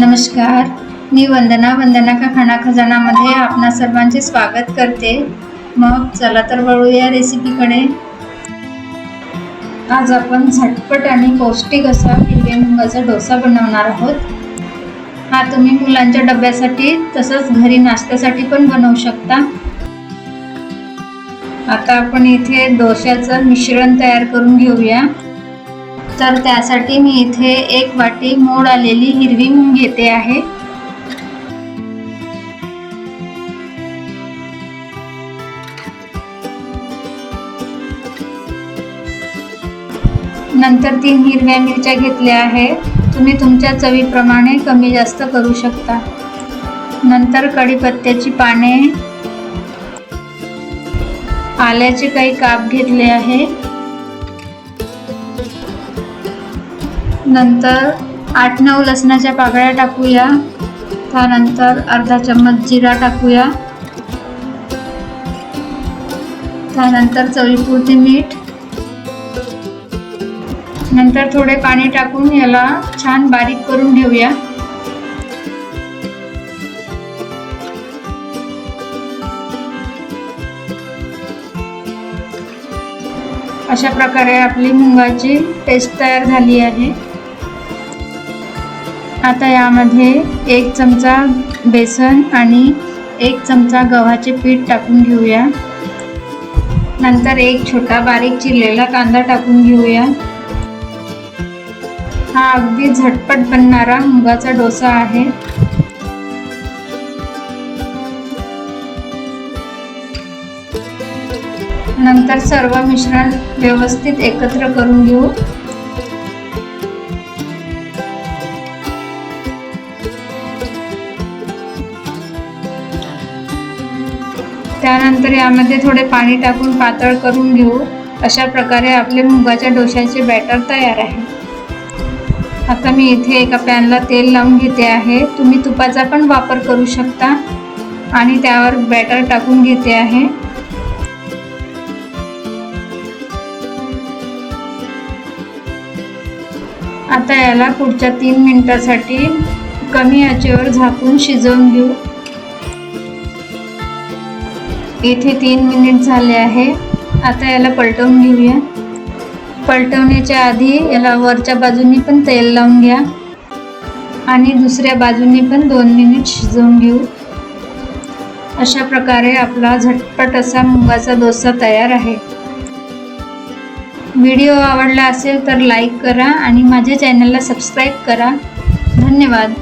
नमस्कार, मी वंदना का खाना खजानामध्ये आपणा सर्वांचे स्वागत करते। मग चला तर वळूया रेसिपीकडे। आज आपण झटपट आणि पौष्टिक असा हिरव्या मुंगाचा डोसा बनवणार आहोत। हा तुम्ही मुलांच्या डब्यासाठी तसंच घरी नाश्त्यासाठी पण बनवू शकता। आता आपण इथे डोश्याचं मिश्रण तयार करून घेऊया। तर त्यासाठी मी इथे 1 वाटी मोड आलेली हिरवी मूग घेते आहे। नंतर 3 हिरव्या मिरच्या घेतल्या आहे। तुम्ही तुमच्या चवीप्रमाणे कमी जास्त करू शकता। नंतर कढीपत्त्याची पाने, आल्याचे काही काप घेतले आहे। नंतर 8-9 लसणाच्या पाकळ्या टाकूया। त्यानंतर अर्धा चम्मच जिरा टाकूया। त्यानंतर चवीपुरते मीठ। नंतर थोडे पाणी टाकून याला छान बारीक करून घेऊया। अशा प्रकारे आपली मुंगाची पेस्ट तयार झाली आहे। आता यामध्ये 1 चमचा बेसन आणि 1 चमचा गव्हाचे पीठ टाकून घेऊया। नंतर 1 छोटा बारीक चिरलेला कांदा टाकून घेऊया। हा अगदी झटपट बनणारा मुगाचा डोसा आहे। नंतर सर्व मिश्रण व्यवस्थित एकत्र करून घेऊ। त्यानंतर यामध्ये थोडे पाणी टाकून पातळ करून घेऊ। अशा प्रकारे आपले मुगाच्या डोश्याचे बॅटर तयार आहे। आता मी इथे एका पॅनला तेल लावून घेते आहे। तुम्ही तुपाचा पण वापर करू शकता आणि त्यावर बॅटर टाकून घेते आहे। आता याला पुढच्या 3 मिनिटांसाठी कमी आचेवर झाकून शिजवून घेऊ। इथे 3 मिनिट झाले आहे। आता याला पलटवून घेऊया। पलटवण्याच्या आधी याला वरच्या बाजूनी पण तेल लावून घ्या आणि दुसऱ्या बाजूनी पण 2 मिनिट शिजवून घेऊ। अशा प्रकारे आपला झटपट असा मुगाचा डोसा तयार आहे। व्हिडिओ आवडला असेल तर लाईक करा आणि माझ्या चॅनलला सबस्क्राईब करा। धन्यवाद।